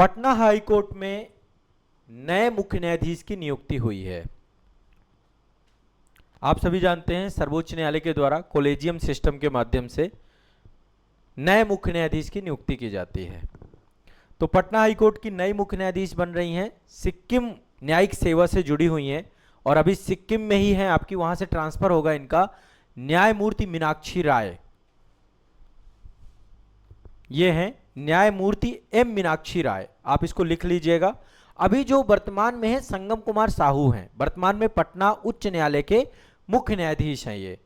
Patna high court में नए मुख्य न्यायाधीश की नियुक्ति हुई है। आप सभी जानते हैं सर्वोच्च न्यायालय के द्वारा कोलेजियम सिस्टम के माध्यम से नए मुख्य न्यायाधीश की नियुक्ति की जाती है। तो पटना हाई कोर्ट की नई मुख्य न्यायाधीश बन रही हैं, सिक्किम न्यायिक सेवा से जुड़ी हुई हैं और अभी सिक्किम में ही हैं, आपकी वहां से ट्रांसफर होगा इनका। न्यायमूर्ति मीनाक्षी राय, ये हैं न्यायमूर्ति एम मीनाक्षी राय, आप इसको लिख लीजिएगा। अभी जो वर्तमान में है संगम कुमार साहू हैं, वर्तमान में पटना उच्च न्यायालय के मुख्य न्यायाधीश हैं ये।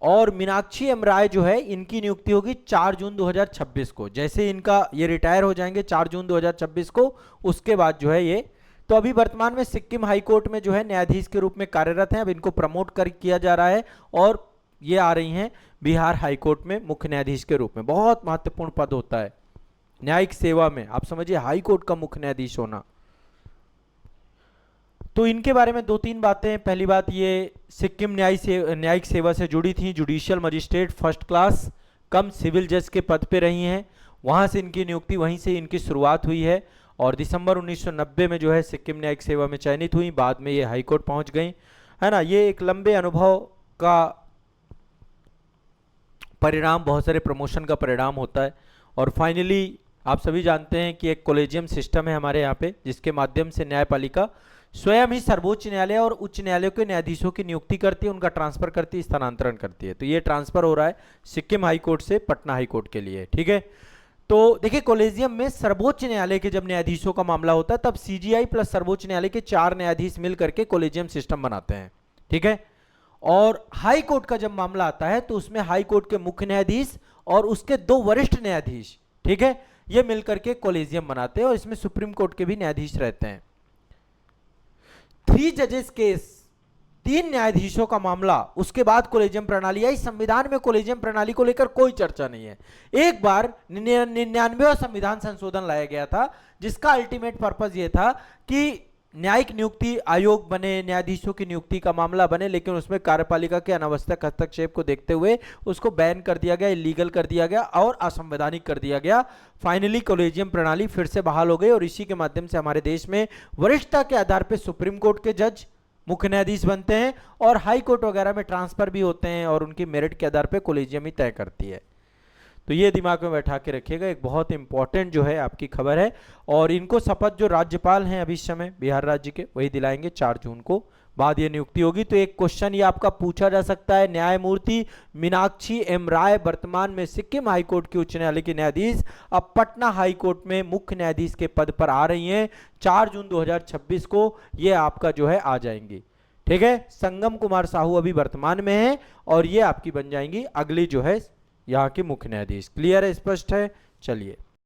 और मीनाक्षी एम राय जो है इनकी नियुक्ति होगी 4 जून 2026 को। जैसे इनका ये रिटायर हो जाएंगे 4 जून 2026 को, उसके बाद जो है ये, तो अभी वर्तमान में सिक्किम हाई कोर्ट में जो है न्यायाधीश के रूप में कार्यरत हैं। अब इनको प्रमोट कर किया जा रहा है और ये आ रही हैं बिहार हाई कोर्ट में मुख्य न्यायाधीश के रूप में। बहुत महत्वपूर्ण पद होता है न्यायिक सेवा में, आप समझिए हाई कोर्ट का मुख्य न्यायाधीश होना। तो इनके बारे में 2-3 बातें। पहली बात, ये सिक्किम न्यायिक सेवा से जुड़ी थी, जुडिशियल मजिस्ट्रेट फर्स्ट क्लास कम सिविल जज के पद पे रही हैं। वहां से इनकी नियुक्ति, वहीं से इनकी शुरुआत हुई है और दिसंबर 1990 में जो है सिक्किम न्यायिक सेवा में चयनित हुई। बाद में ये हाई कोर्ट पहुंच गई, है ना। ये एक लंबे अनुभव का परिणाम, बहुत सारे प्रमोशन का परिणाम होता है। और फाइनली आप सभी जानते हैं कि एक कोलेजियम सिस्टम है हमारे यहाँ पे, जिसके माध्यम से न्यायपालिका स्वयं ही सर्वोच्च न्यायालय और उच्च न्यायालय के न्यायाधीशों की नियुक्ति करती है, उनका ट्रांसफर करती है, स्थानांतरण करती है। तो ये ट्रांसफर हो रहा है सिक्किम हाई कोर्ट से पटना हाई कोर्ट के लिए, ठीक है। तो देखिए कोलेजियम में सर्वोच्च न्यायालय के जब न्यायाधीशों का मामला होता है तब सीजीआई प्लस सर्वोच्च न्यायालय के 4 न्यायाधीश मिल करके कोलेजियम सिस्टम बनाते हैं, ठीक है। और हाई कोर्ट का जब मामला आता है तो उसमें हाई कोर्ट के मुख्य न्यायाधीश और उसके 2 वरिष्ठ न्यायाधीश, ठीक है, ये मिलकर के कोलेजियम बनाते हैं और इसमें सुप्रीम कोर्ट के भी न्यायाधीश रहते हैं। 3 जजेस केस, 3 न्यायाधीशों का मामला, उसके बाद कोलेजियम प्रणाली आई। संविधान में कोलेजियम प्रणाली को लेकर कोई चर्चा नहीं है। एक बार 99वां संविधान संशोधन लाया गया था जिसका अल्टीमेट पर्पस ये था कि न्यायिक नियुक्ति आयोग बने, न्यायाधीशों की नियुक्ति का मामला बने, लेकिन उसमें कार्यपालिका के अनावश्यक हस्तक्षेप को देखते हुए उसको बैन कर दिया गया, इलीगल कर दिया गया और असंवैधानिक कर दिया गया। फाइनली कोलेजियम प्रणाली फिर से बहाल हो गई और इसी के माध्यम से हमारे देश में वरिष्ठता के आधार पर सुप्रीम कोर्ट के जज मुख्य न्यायाधीश बनते हैं और हाई कोर्ट वगैरह में ट्रांसफर भी होते हैं और उनकी मेरिट के आधार पर कोलेजियम ही तय करती है। तो ये दिमाग में बैठा के रखिएगा, एक बहुत इंपॉर्टेंट जो है आपकी खबर है। और इनको शपथ जो राज्यपाल हैं अभी इस समय बिहार राज्य के, वही दिलाएंगे 4 जून को, बाद ये नियुक्ति होगी। तो एक क्वेश्चन ये आपका पूछा जा सकता है, न्यायमूर्ति मीनाक्षी एम राय वर्तमान में सिक्किम हाई कोर्ट के उच्च न्यायालय की न्यायाधीश अब पटना हाई कोर्ट में मुख्य न्यायाधीश के पद पर आ रही हैं। 4 जून 2026 को ये आपका जो है आ जाएंगी, ठीक है। संगम कुमार साहू अभी वर्तमान में है और ये आपकी बन जाएंगी अगली जो है यहाँ की मुख्य न्यायाधीश। क्लियर है, स्पष्ट है? चलिए।